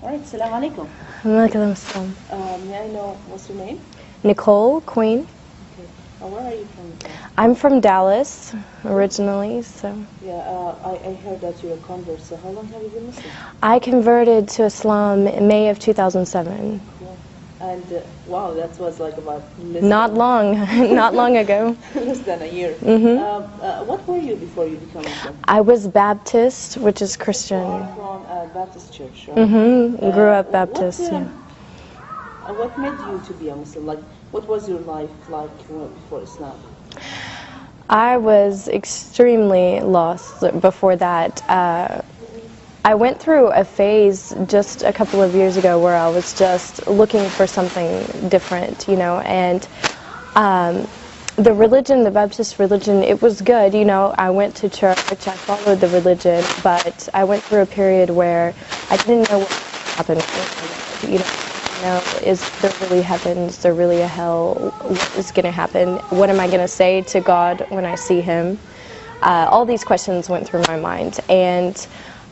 All right, salam alaikum. Alaikum assalam. May I know what's your name? Nicole, Queen. Okay. Where are you from? I'm from Dallas originally, so. Yeah, I heard that you're a convert. So how long have you been Muslim? I converted to Islam in May of 2007. Cool. And wow, that was like about Not long, not long ago. less than a year. What were you before you became Muslim? I was Baptist, which is Christian. From a Baptist church, right? Grew up Baptist. What made you to be a Muslim? Like, what was your life like before Islam? I was extremely lost before that. I went through a phase just a couple of years ago where I was just looking for something different, you know, and the religion, the Baptist religion, it was good, you know. I went to church, I followed the religion, but I went through a period where I didn't know what happened, you know, is there really heaven, is there really a hell, what is going to happen, what am I going to say to God when I see Him? All these questions went through my mind, and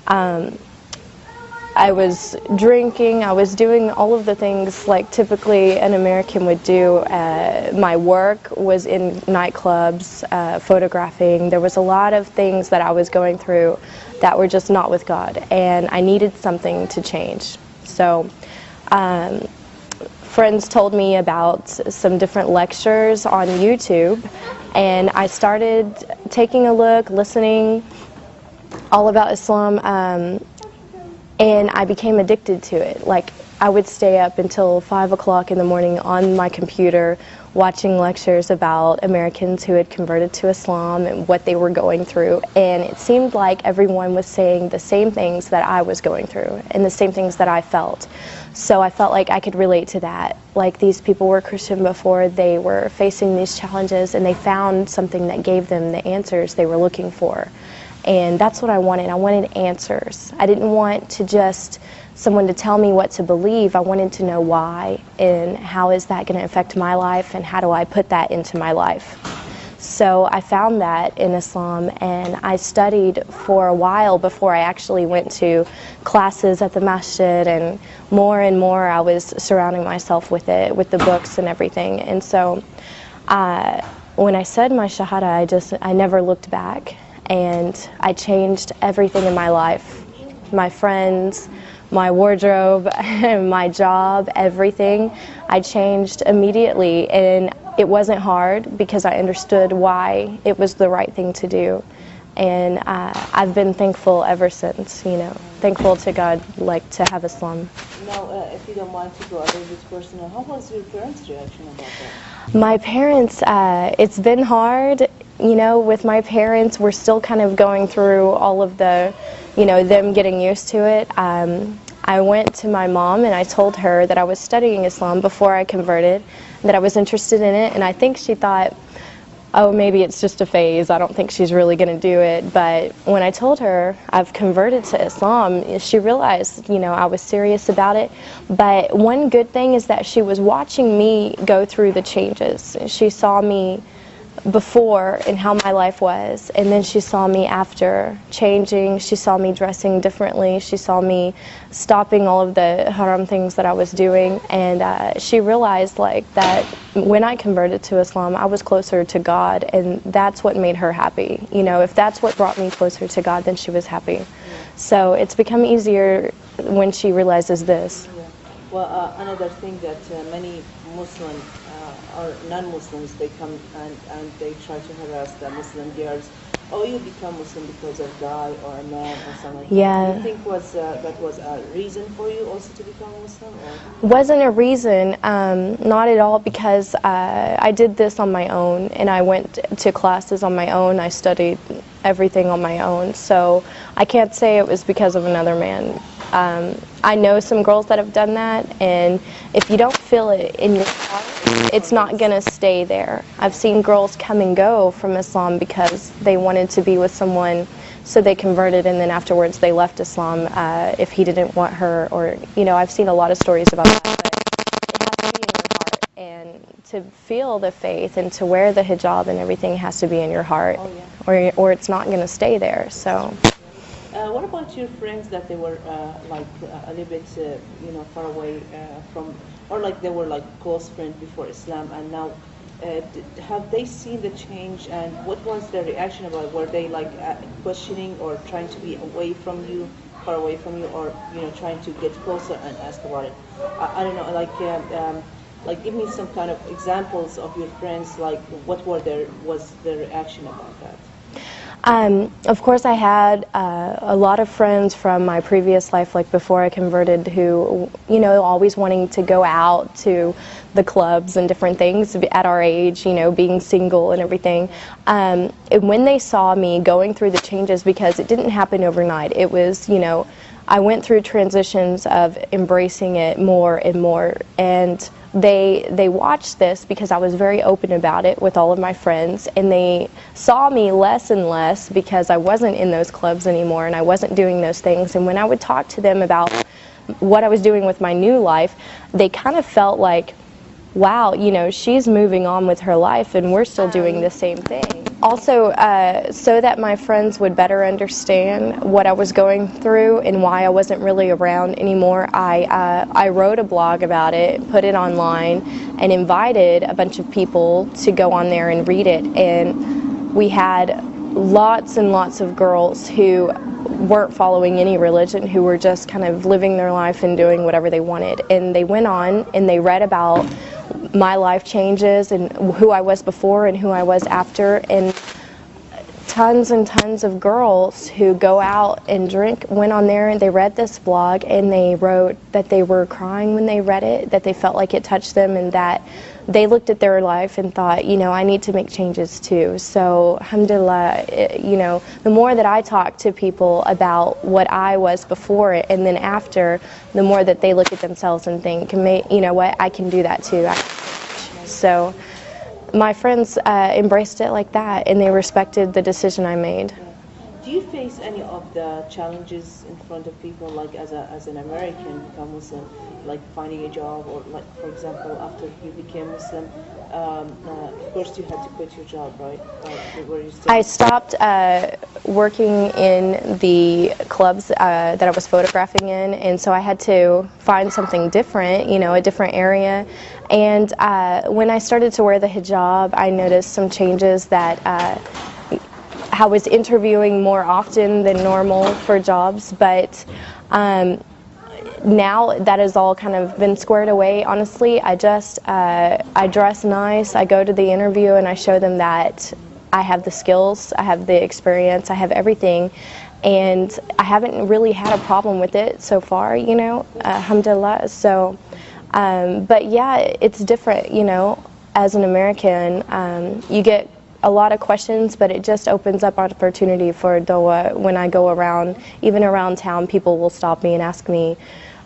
I was drinking, I was doing all of the things like typically an American would do. My work was in nightclubs, photographing. There was a lot of things that I was going through that were just not with God, and I needed something to change. So friends told me about some different lectures on YouTube, and I started taking a look, listening all about Islam, and I became addicted to it. Like, I would stay up until 5 o'clock in the morning on my computer watching lectures about Americans who had converted to Islam and what they were going through, and it seemed like everyone was saying the same things that I was going through and the same things that I felt. So I felt like I could relate to that. Like, these people were Christian before, they were facing these challenges, and they found something that gave them the answers they were looking for. And that's what I wanted. I wanted answers. I didn't want to just someone to tell me what to believe. I wanted to know why, and how is that going to affect my life, and how do I put that into my life. So I found that in Islam, and I studied for a while before I actually went to classes at the masjid, and more I was surrounding myself with it, with the books and everything. And so when I said my shahada, I never looked back. And I changed everything in my life, my friends, my wardrobe, my job, everything. I changed immediately, and it wasn't hard because I understood why it was the right thing to do. And I've been thankful ever since, you know, thankful to God, like, to have Islam. Now, if you don't mind to go a little bit personal, how was your parents' reaction about that? My parents, it's been hard. You know, with my parents, we're still kind of going through all of the, you know, them getting used to it. I went to my mom and I told her that I was studying Islam before I converted, that I was interested in it, and I think she thought, oh, maybe it's just a phase, I don't think she's really going to do it. But when I told her I've converted to Islam, she realized, you know, I was serious about it. But one good thing is that she was watching me go through the changes. She saw me before and how my life was, and then she saw me after changing. She saw me dressing differently. She saw me stopping all of the haram things that I was doing, and she realized, like, that when I converted to Islam, I was closer to God, and that's what made her happy. You know, if that's what brought me closer to God, then she was happy. So it's become easier when she realizes this. Yeah. Well, another thing that many Muslim or non-Muslims, they come and they try to harass the Muslim girls. Oh, you become Muslim because of guy or a man or something like Yeah. that. Do you think that was a reason for you also to become Muslim? Or? Wasn't a reason, not at all, because I did this on my own, and I went to classes on my own. I studied everything on my own, so I can't say it was because of another man. I know some girls that have done that, and if you don't feel it in your heart, it's not going to stay there. I've seen girls come and go from Islam because they wanted to be with someone, so they converted, and then afterwards they left Islam if he didn't want her, or, you know, I've seen a lot of stories about that. But it has to be in your heart, and to feel the faith and to wear the hijab and everything has to be in your heart, Oh, yeah. or it's not going to stay there. So. What about your friends that they were like a little bit, far away from, or like they were like close friends before Islam, and now have they seen the change, and what was their reaction about it? Were they like questioning or trying to be away from you, far away from you, or trying to get closer and ask about it? I don't know, like give me some kind of examples of your friends, like what was their reaction about that? Of course, I had a lot of friends from my previous life, like before I converted, who, always wanting to go out to the clubs and different things at our age, being single and everything. And when they saw me going through the changes, because it didn't happen overnight, it was, I went through transitions of embracing it more and more, and they watched this because I was very open about it with all of my friends, and they saw me less and less because I wasn't in those clubs anymore and I wasn't doing those things. And when I would talk to them about what I was doing with my new life, they kind of felt like, wow, she's moving on with her life and we're still doing the same thing. Also, so that my friends would better understand what I was going through and why I wasn't really around anymore, I wrote a blog about it, put it online, and invited a bunch of people to go on there and read it. And we had lots and lots of girls who weren't following any religion, who were just kind of living their life and doing whatever they wanted. And they went on and they read about my life changes and who I was before and who I was after, and tons and tons of girls who go out and drink went on there and they read this blog and they wrote that they were crying when they read it, that they felt like it touched them, and that they looked at their life and thought, I need to make changes too. So alhamdulillah, the more that I talk to people about what I was before it and then after, the more that they look at themselves and think, what, I can do that too. So my friends embraced it like that, and they respected the decision I made. Do you face any of the challenges in front of people, like as an American become Muslim, like finding a job, or like, for example, after you became Muslim, first you had to quit your job, right? Where you I stopped working in the clubs that I was photographing in, and so I had to find something different, a different area. And when I started to wear the hijab, I noticed some changes that I was interviewing more often than normal for jobs, but now that has all kind of been squared away. Honestly, I just I dress nice, I go to the interview and I show them that I have the skills, I have the experience, I have everything, and I haven't really had a problem with it so far, alhamdulillah. So but yeah, it's different, as an American, you get a lot of questions, but it just opens up opportunity for dawah. When I go around, even around town, people will stop me and ask me,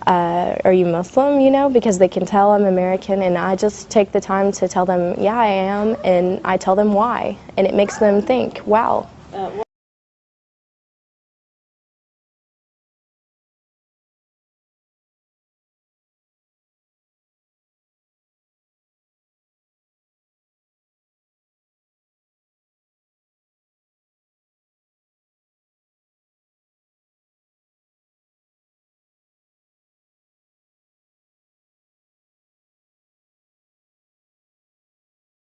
are you Muslim, because they can tell I'm American, and I just take the time to tell them, yeah, I am, and I tell them why, and it makes them think, wow.